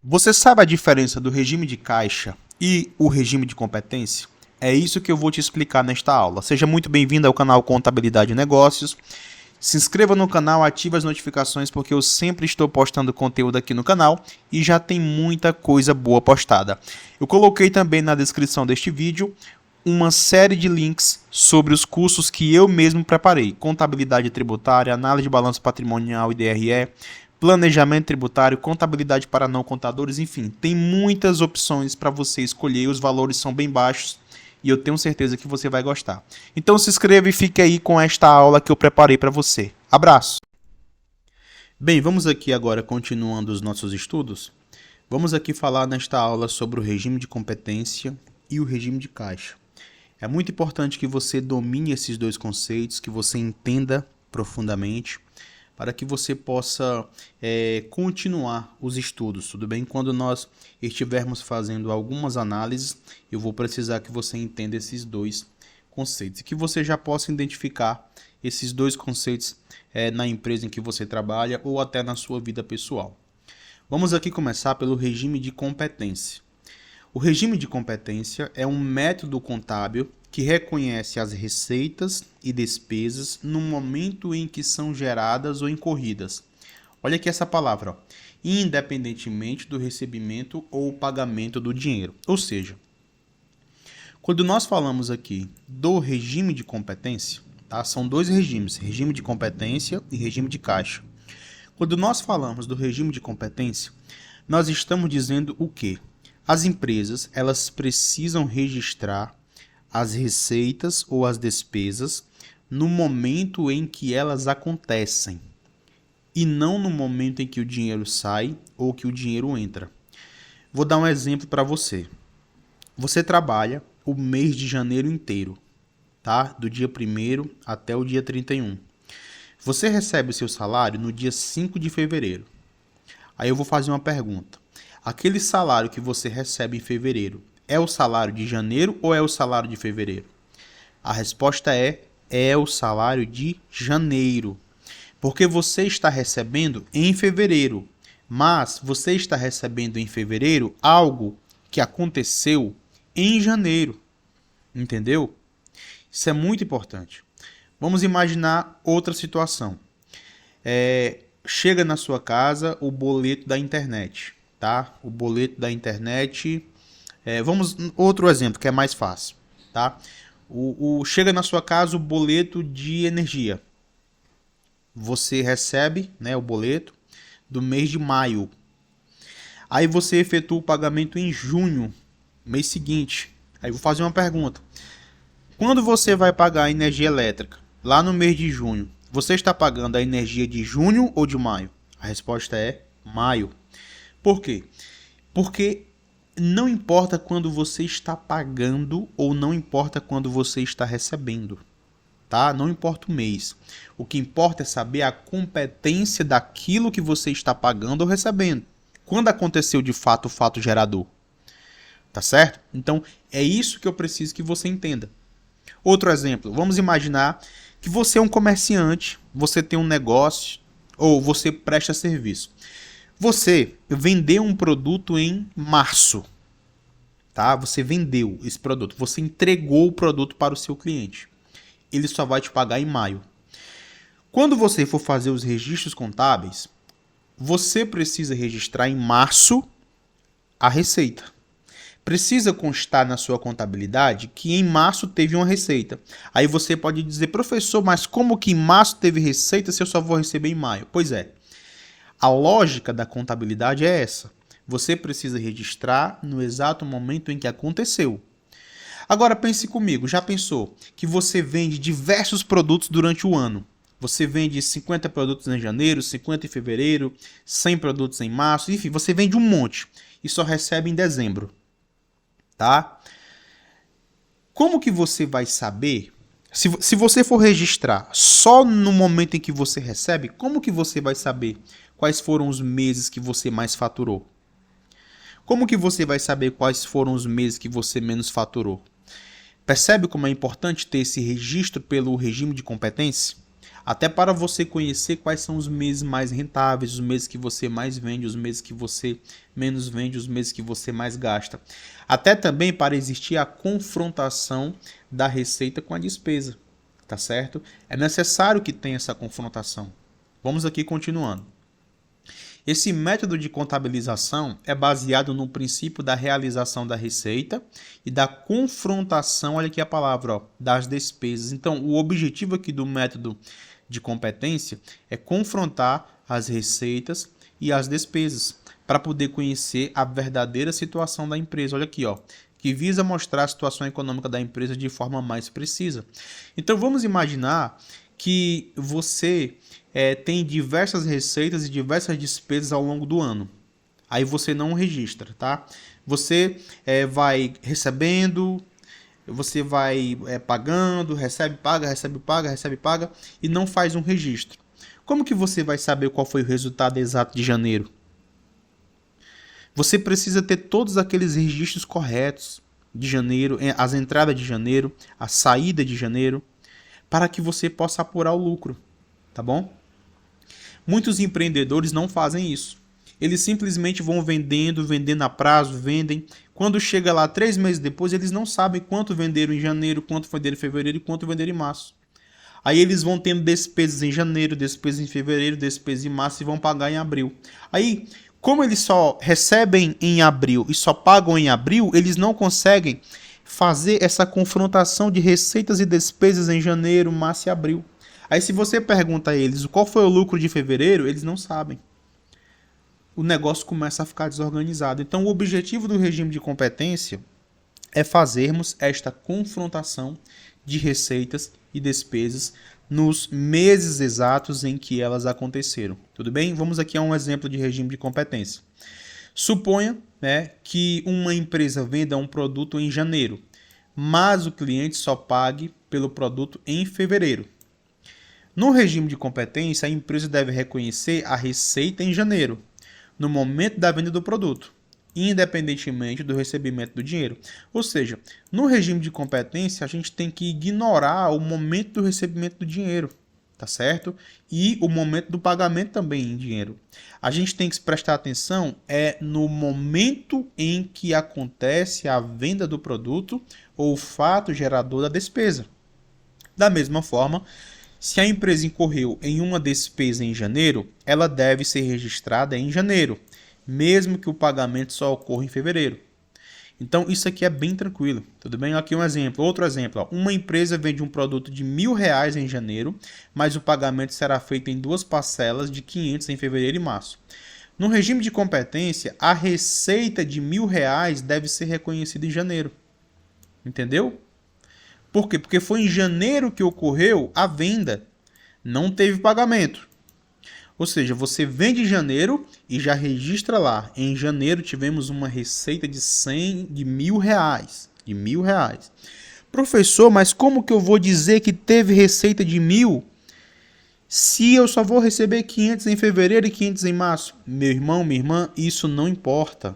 Você sabe a diferença do regime de caixa e o regime de competência? É isso que eu vou te explicar nesta aula. Seja muito bem-vindo ao canal Contabilidade e Negócios. Se inscreva no canal, ative as notificações porque eu sempre estou postando conteúdo aqui no canal e já tem muita coisa boa postada. Eu coloquei também na descrição deste vídeo uma série de links sobre os cursos que eu mesmo preparei. Contabilidade tributária, análise de balanço patrimonial e DRE, planejamento tributário, contabilidade para não contadores, enfim, tem muitas opções para você escolher, os valores são bem baixos e eu tenho certeza que você vai gostar. Então se inscreva e fique aí com esta aula que eu preparei para você. Abraço! Bem, vamos aqui agora continuando os nossos estudos. Vamos aqui falar nesta aula sobre o regime de competência e o regime de caixa. É muito importante que você domine esses dois conceitos, que você entenda profundamente, para que você possa continuar os estudos, tudo bem? Quando nós estivermos fazendo algumas análises, eu vou precisar que você entenda esses dois conceitos, e que você já possa identificar esses dois conceitos na empresa em que você trabalha ou até na sua vida pessoal. Vamos aqui começar pelo regime de competência. O regime de competência é um método contábil que reconhece as receitas e despesas no momento em que são geradas ou incorridas. Olha aqui essa palavra, ó, independentemente do recebimento ou pagamento do dinheiro. Ou seja, quando nós falamos aqui do regime de competência, tá? São dois regimes, regime de competência e regime de caixa. Quando nós falamos do regime de competência, nós estamos dizendo o quê? As empresas, elas precisam registrar as receitas ou as despesas no momento em que elas acontecem e não no momento em que o dinheiro sai ou que o dinheiro entra. Vou dar um exemplo para você. Você trabalha o mês de janeiro inteiro, tá? Do dia 1º até o dia 31. Você recebe o seu salário no dia 5 de fevereiro. Aí eu vou fazer uma pergunta. Aquele salário que você recebe em fevereiro é o salário de janeiro ou é o salário de fevereiro? A resposta é o salário de janeiro. Porque você está recebendo em fevereiro, mas você está recebendo em fevereiro algo que aconteceu em janeiro. Entendeu? Isso é muito importante. Vamos imaginar outra situação. Chega na sua casa o boleto da internet. Tá? O boleto da internet. Vamos outro exemplo que é mais fácil, tá? Chega na sua casa o boleto de energia. Você recebe, né, o boleto do mês de maio. Aí você efetua o pagamento em junho, mês seguinte. Aí eu vou fazer uma pergunta. Quando você vai pagar a energia elétrica, lá no mês de junho, você está pagando a energia de junho ou de maio? A resposta é maio. Por quê? Porque não importa quando você está pagando ou não importa quando você está recebendo, tá? Não importa o mês. O que importa é saber a competência daquilo que você está pagando ou recebendo. Quando aconteceu de fato o fato gerador, tá certo? Então é isso que eu preciso que você entenda. Outro exemplo, vamos imaginar que você é um comerciante, você tem um negócio ou você presta serviço. Você vendeu um produto em março, tá? Você vendeu esse produto, você entregou o produto para o seu cliente. Ele só vai te pagar em maio. Quando você for fazer os registros contábeis, você precisa registrar em março a receita. Precisa constar na sua contabilidade que em março teve uma receita. Aí você pode dizer, professor, mas como que em março teve receita se eu só vou receber em maio? Pois é. A lógica da contabilidade é essa. Você precisa registrar no exato momento em que aconteceu. Agora pense comigo, já pensou que você vende diversos produtos durante o ano? Você vende 50 produtos em janeiro, 50 em fevereiro, 100 produtos em março, enfim, você vende um monte e só recebe em dezembro, tá? Como que você vai saber? Se você for registrar só no momento em que você recebe, como que você vai saber quais foram os meses que você mais faturou? Como que você vai saber quais foram os meses que você menos faturou? Percebe como é importante ter esse registro pelo regime de competência? Até para você conhecer quais são os meses mais rentáveis, os meses que você mais vende, os meses que você menos vende, os meses que você mais gasta. Até também para existir a confrontação da receita com a despesa, tá certo? É necessário que tenha essa confrontação. Vamos aqui continuando. Esse método de contabilização é baseado no princípio da realização da receita e da confrontação, olha aqui a palavra, ó, das despesas. Então, o objetivo aqui do método de competência é confrontar as receitas e as despesas para poder conhecer a verdadeira situação da empresa. Olha aqui, ó, que visa mostrar a situação econômica da empresa de forma mais precisa. Então, vamos imaginar que você tem diversas receitas e diversas despesas ao longo do ano. Aí você não registra, tá? Você vai recebendo, você vai pagando, recebe, paga, recebe, paga, recebe, paga e não faz um registro. Como que você vai saber qual foi o resultado exato de janeiro? Você precisa ter todos aqueles registros corretos de janeiro, as entradas de janeiro, a saída de janeiro, para que você possa apurar o lucro, tá bom? Muitos empreendedores não fazem isso. Eles simplesmente vão vendendo a prazo, vendem. Quando chega lá 3 meses depois, eles não sabem quanto venderam em janeiro, quanto venderam em fevereiro e quanto venderam em março. Aí eles vão tendo despesas em janeiro, despesas em fevereiro, despesas em março e vão pagar em abril. Aí, como eles só recebem em abril e só pagam em abril, eles não conseguem fazer essa confrontação de receitas e despesas em janeiro, março e abril. Aí se você pergunta a eles qual foi o lucro de fevereiro, eles não sabem. O negócio começa a ficar desorganizado. Então o objetivo do regime de competência é fazermos esta confrontação de receitas e despesas nos meses exatos em que elas aconteceram. Tudo bem? Vamos aqui a um exemplo de regime de competência. Suponha que uma empresa venda um produto em janeiro, mas o cliente só pague pelo produto em fevereiro. No regime de competência, a empresa deve reconhecer a receita em janeiro, no momento da venda do produto, independentemente do recebimento do dinheiro. Ou seja, no regime de competência, a gente tem que ignorar o momento do recebimento do dinheiro, tá certo? E o momento do pagamento também em dinheiro. A gente tem que prestar atenção no momento em que acontece a venda do produto ou o fato gerador da despesa. Da mesma forma, se a empresa incorreu em uma despesa em janeiro, ela deve ser registrada em janeiro, mesmo que o pagamento só ocorra em fevereiro. Então, isso aqui é bem tranquilo, tudo bem? Aqui um exemplo, outro exemplo. Ó. Uma empresa vende um produto de R$1.000 em janeiro, mas o pagamento será feito em 2 parcelas de R$500 em fevereiro e março. No regime de competência, a receita de R$1.000 deve ser reconhecida em janeiro. Entendeu? Por quê? Porque foi em janeiro que ocorreu a venda. Não teve pagamento. Ou seja, você vende em janeiro e já registra lá. Em janeiro tivemos uma receita de R$1.000. De R$1.000. Professor, mas como que eu vou dizer que teve receita de 1.000 se eu só vou receber 500 em fevereiro e 500 em março? Meu irmão, minha irmã, isso não importa.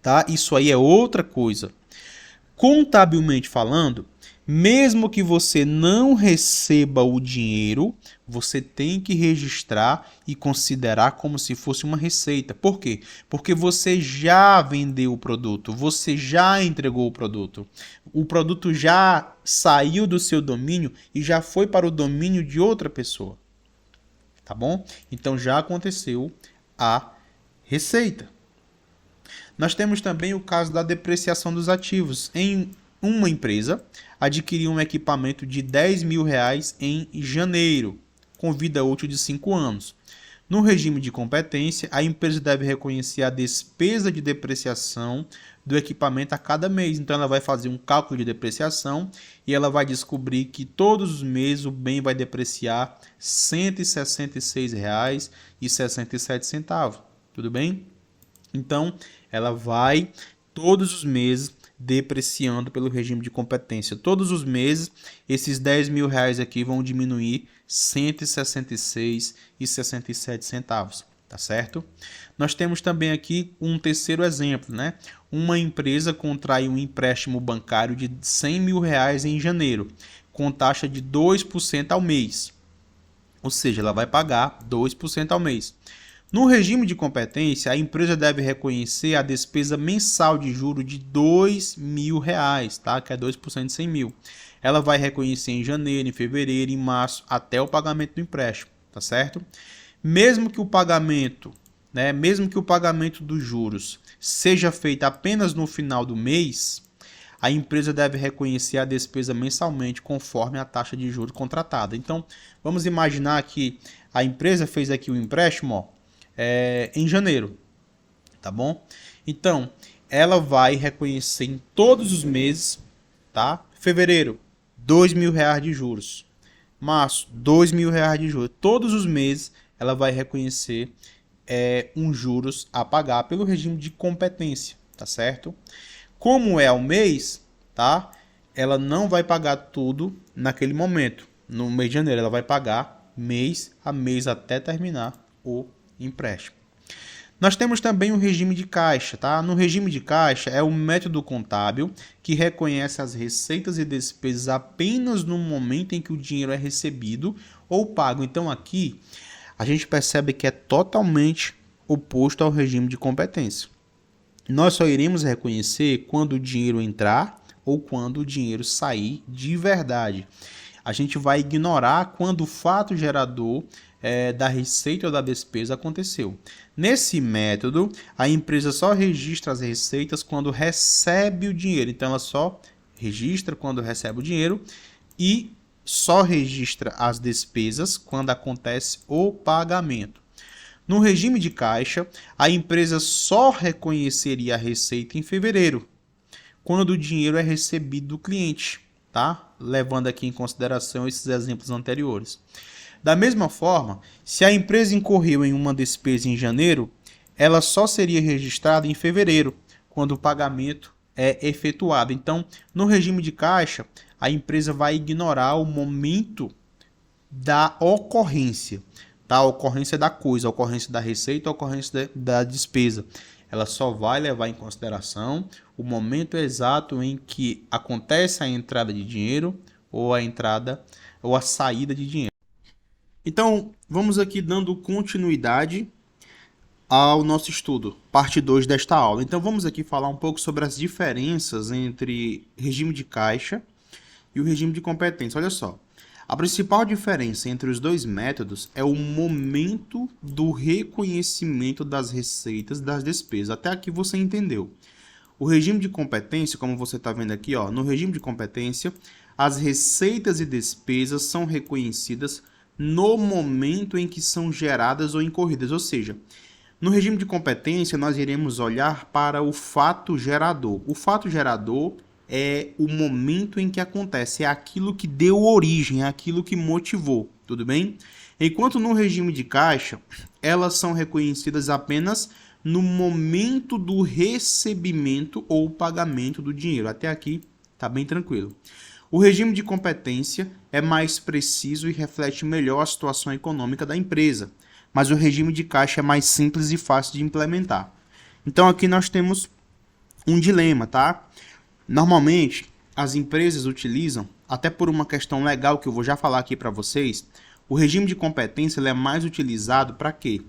Tá? Isso aí é outra coisa. Contabilmente falando, mesmo que você não receba o dinheiro, você tem que registrar e considerar como se fosse uma receita. Por quê? Porque você já vendeu o produto, você já entregou o produto já saiu do seu domínio e já foi para o domínio de outra pessoa. Tá bom? Então já aconteceu a receita. Nós temos também o caso da depreciação dos ativos. Em uma empresa adquiriu um equipamento de R$10.000 em janeiro, com vida útil de 5 anos. No regime de competência, a empresa deve reconhecer a despesa de depreciação do equipamento a cada mês. Então, ela vai fazer um cálculo de depreciação e ela vai descobrir que todos os meses o bem vai depreciar R$ 166,67. Tudo bem? Então, ela vai todos os meses depreciando pelo regime de competência. Todos os meses, esses R$10.000 aqui vão diminuir R$ 166,67, tá certo? Nós temos também aqui um terceiro exemplo, né? Uma empresa contrai um empréstimo bancário de R$100.000 em janeiro, com taxa de 2% ao mês. ou seja, ela vai pagar 2% ao mês. No regime de competência, a empresa deve reconhecer a despesa mensal de juros de R$ 2.000, tá? Que é 2% de 100 mil. Ela vai reconhecer em janeiro, em fevereiro, em março, até o pagamento do empréstimo, tá certo? Mesmo que o pagamento dos juros seja feito apenas no final do mês, a empresa deve reconhecer a despesa mensalmente conforme a taxa de juros contratada. Então, vamos imaginar que a empresa fez aqui o empréstimo, em janeiro, tá bom? Então, ela vai reconhecer em todos os meses, tá? Fevereiro, R$ 2.000 de juros. Março, R$ 2.000 de juros. Todos os meses ela vai reconhecer juros a pagar pelo regime de competência, tá certo? Como é ao mês, tá? Ela não vai pagar tudo naquele momento. No mês de janeiro, ela vai pagar mês a mês até terminar o empréstimo. Nós temos também o regime de caixa, tá? No regime de caixa é o método contábil que reconhece as receitas e despesas apenas no momento em que o dinheiro é recebido ou pago. Então aqui a gente percebe que é totalmente oposto ao regime de competência. Nós só iremos reconhecer quando o dinheiro entrar ou quando o dinheiro sair de verdade. A gente vai ignorar quando o fato gerador da receita ou da despesa aconteceu. Nesse método, a empresa só registra as receitas quando recebe o dinheiro. Então, ela só registra quando recebe o dinheiro e só registra as despesas quando acontece o pagamento. No regime de caixa, a empresa só reconheceria a receita em fevereiro, quando o dinheiro é recebido do cliente, tá? Levando aqui em consideração esses exemplos anteriores. Da mesma forma, se a empresa incorreu em uma despesa em janeiro, ela só seria registrada em fevereiro, quando o pagamento é efetuado. Então, no regime de caixa, a empresa vai ignorar o momento da ocorrência, tá? A ocorrência da coisa, a ocorrência da receita, a ocorrência da despesa. Ela só vai levar em consideração o momento exato em que acontece a entrada de dinheiro ou a saída de dinheiro. Então, vamos aqui dando continuidade ao nosso estudo, parte 2 desta aula. Então, vamos aqui falar um pouco sobre as diferenças entre regime de caixa e o regime de competência. Olha só, a principal diferença entre os dois métodos é o momento do reconhecimento das receitas e das despesas. Até aqui você entendeu. O regime de competência, como você está vendo aqui, no regime de competência, as receitas e despesas são reconhecidas no momento em que são geradas ou incorridas, ou seja, no regime de competência nós iremos olhar para o fato gerador. O fato gerador é o momento em que acontece, é aquilo que deu origem, é aquilo que motivou, tudo bem? Enquanto no regime de caixa, elas são reconhecidas apenas no momento do recebimento ou pagamento do dinheiro. Até aqui está bem tranquilo. O regime de competência é mais preciso e reflete melhor a situação econômica da empresa, mas o regime de caixa é mais simples e fácil de implementar. Então aqui nós temos um dilema, tá? Normalmente as empresas utilizam, até por uma questão legal que eu vou já falar aqui para vocês, o regime de competência ele é mais utilizado para quê?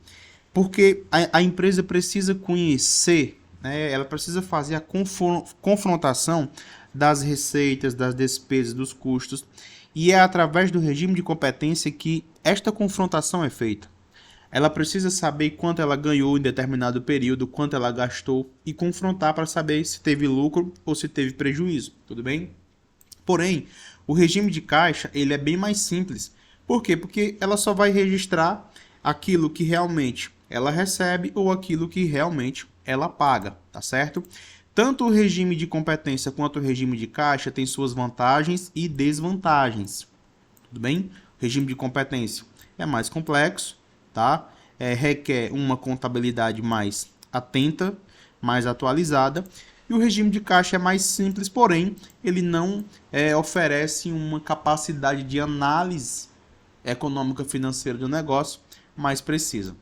Porque a empresa precisa conhecer, ela precisa fazer a confrontação das receitas, das despesas, dos custos, e é através do regime de competência que esta confrontação é feita. Ela precisa saber quanto ela ganhou em determinado período, quanto ela gastou e confrontar para saber se teve lucro ou se teve prejuízo, tudo bem? Porém, o regime de caixa ele é bem mais simples. Por quê? Porque ela só vai registrar aquilo que realmente ela recebe ou aquilo que realmente ela paga, tá certo? Tanto o regime de competência quanto o regime de caixa tem suas vantagens e desvantagens, tudo bem? O regime de competência é mais complexo, tá? Requer uma contabilidade mais atenta, mais atualizada, e o regime de caixa é mais simples, porém, ele não oferece uma capacidade de análise econômica financeira do negócio mais precisa.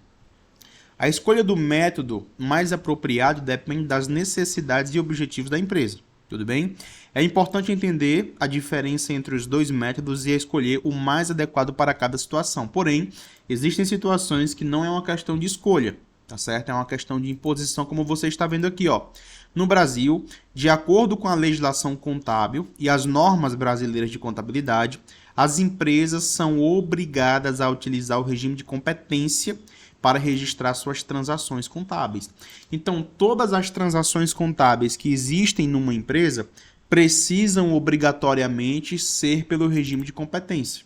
A escolha do método mais apropriado depende das necessidades e objetivos da empresa. Tudo bem? É importante entender a diferença entre os dois métodos e escolher o mais adequado para cada situação. Porém, existem situações que não é uma questão de escolha, tá certo? É uma questão de imposição, como você está vendo aqui, ó. No Brasil, de acordo com a legislação contábil e as normas brasileiras de contabilidade, as empresas são obrigadas a utilizar o regime de competência para registrar suas transações contábeis. Então, todas as transações contábeis que existem numa empresa precisam obrigatoriamente ser pelo regime de competência.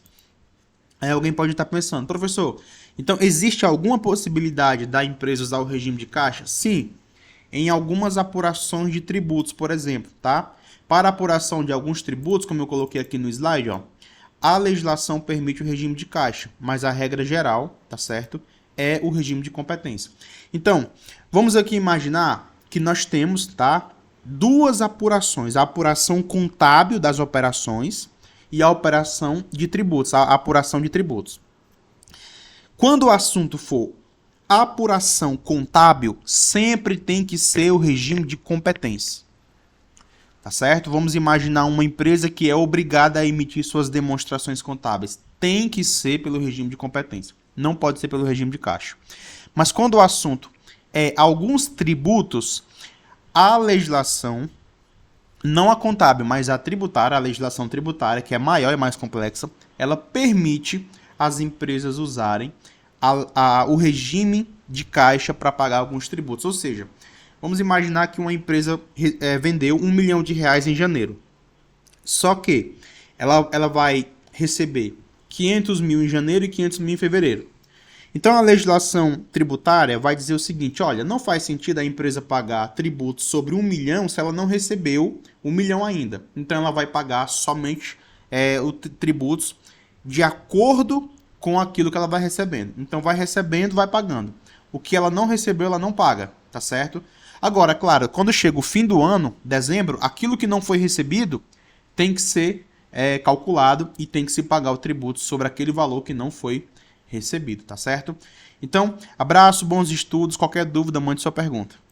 Aí alguém pode estar pensando, professor, então existe alguma possibilidade da empresa usar o regime de caixa? Sim, em algumas apurações de tributos, por exemplo, tá? Para a apuração de alguns tributos, como eu coloquei aqui no slide, ó, a legislação permite o regime de caixa, mas a regra geral, tá certo? É o regime de competência. Então, vamos aqui imaginar que nós temos, tá, duas apurações, a apuração contábil das operações e a operação de tributos, a apuração de tributos. Quando o assunto for apuração contábil, sempre tem que ser o regime de competência. Tá certo? Vamos imaginar uma empresa que é obrigada a emitir suas demonstrações contábeis. Tem que ser pelo regime de competência. Não pode ser pelo regime de caixa. Mas quando o assunto é alguns tributos, a legislação, não a contábil, mas a tributária, a legislação tributária, que é maior e mais complexa, ela permite as empresas usarem o regime de caixa para pagar alguns tributos. Ou seja, vamos imaginar que uma empresa vendeu R$1 milhão em janeiro. Só que ela vai receber 500 mil em janeiro e 500 mil em fevereiro. Então a legislação tributária vai dizer o seguinte, olha, não faz sentido a empresa pagar tributos sobre 1 milhão se ela não recebeu 1 milhão ainda. Então ela vai pagar somente tributos de acordo com aquilo que ela vai recebendo. Então vai recebendo, vai pagando. O que ela não recebeu, ela não paga, tá certo? Agora, claro, quando chega o fim do ano, dezembro, aquilo que não foi recebido tem que ser calculado e tem que se pagar o tributo sobre aquele valor que não foi recebido, tá certo? Então, abraço, bons estudos, qualquer dúvida, mande sua pergunta.